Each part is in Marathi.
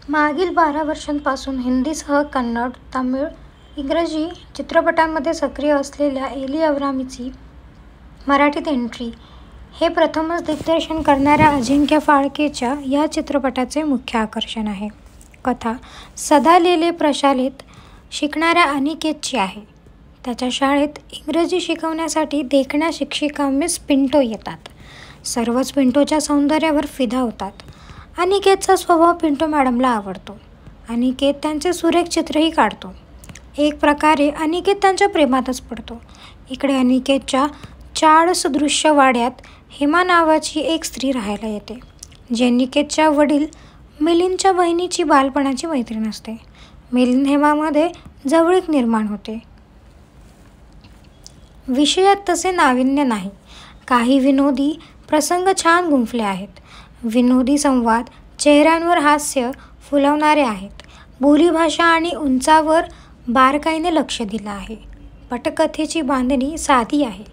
मागील 12 वर्षांपासून हिंदीसह कन्नड, तमिळ, इंग्रजी चित्रपटांमध्ये सक्रिय असलेल्या एली अवरामीची मराठीत एंट्री. हे प्रथमच दिग्दर्शन करणाऱ्या अजिंक्य फाळकेच्या या चित्रपटाचे मुख्य आकर्षण आहे. कथा सदा लेले प्रशालेत शिकणाऱ्या अनिकेतची आहे. त्याच्या शाळेत इंग्रजी शिकवण्यासाठी देखण्या शिक्षिका मिस पिंटो येतात. सर्वच पिंटोच्या सौंदर्यावर फिदा होतात. अनिकेतचा स्वभाव पिंटो मॅडमला आवडतो. अनिकेत त्यांचे सुरेख चित्रही काढतो. एक प्रकारे अनिकेत त्यांच्या प्रेमातच पडतो. इकडे अनिकेतच्या चाळसदृश्य वाड्यात हेमा नावाची एक स्त्री राहायला येते, जी अनिकेतच्या वडील मिलिंदच्या बहिणीची बालपणाची मैत्रीण असते. मिलिंद हेमामध्ये जवळीक निर्माण होते. विषयात तसे नाविन्य नाही. काही विनोदी प्रसंग छान गुंफले आहेत. विनोदी संवाद, चेहऱ्यांवर हास्य फुलवणारे आहेत. बोलीभाषा आणि उंचावर बारकाईने लक्ष दिलं आहे. पटकथेची बांधणी साधी आहे.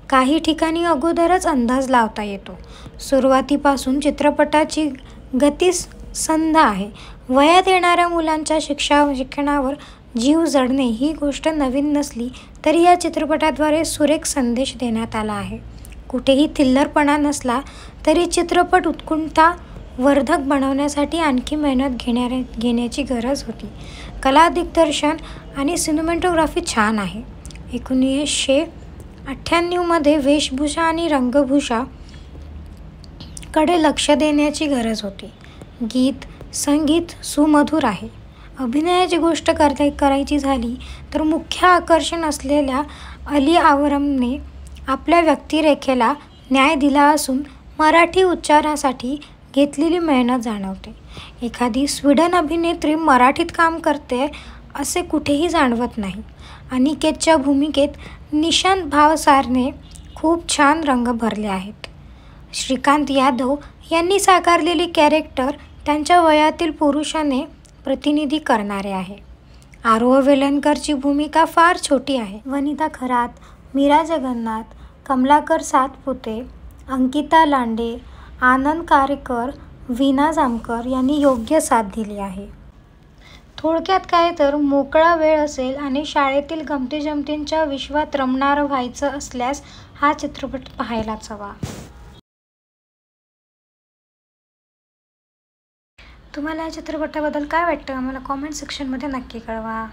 काही ठिकाणी अगोदरच अंदाज लावता येतो. सुरुवातीपासून चित्रपटाची गती संथ आहे. वयात येणाऱ्या मुलांच्या शिक्षणावर जीव जडणे ही गोष्ट नवीन नसली तरी या चित्रपटाद्वारे सुरेख संदेश देण्यात आला आहे. कुठेही थिल्लरपणा नसला तरी चित्रपट उत्कंठा वर्धक बनवण्यासाठी आणखी मेहनत घेण्याची गरज होती. कला दिग्दर्शन आणि सिनेमॅटोग्राफी छान आहे. 1998 मध्ये वेशभूषा आणि रंगभूषा कडे लक्ष देण्याची गरज होती. गीत संगीत सुमधुर आहे. अभिनयाची गोष्ट करायची झाली तर मुख्य आकर्षण असलेल्या अली आवरमने आपल्या व्यक्तिरेखेला न्याय दिला असून मराठी उच्चारासाठी घेतलेली मेहनत जाणवते. एखादी स्वीडन अभिनेत्री मराठीत काम करते असे कुठेही जाणवत नाही. अनिकेतच्या भूमिकेत निशांत भावसारने खूप छान रंग भरले आहेत. श्रीकांत यादव यांनी साकारलेली कॅरेक्टर त्यांच्या वयातील पुरुषाने प्रतिनिधी करणारे आहे. आरोह वेलणकरची भूमिका फार छोटी आहे. वनिता खरात, मीरा जगन्नाथ, कमलाकर सातपुते, अंकिता लांडे, आनंद कारेकर, वीणा जामकर यांनी योग्य साथ दिली आहे. थोडक्यात काय तर मोकळा वेळ असेल आणि शाळेतील गमतीजमतींच्या विश्वात रमणारं व्हायचं असल्यास हा चित्रपट पाहायलाच हवा. तुम्हाला या चित्रपटाबद्दल काय वाटतं आम्हाला कॉमेंट सेक्शनमध्ये नक्की कळवा.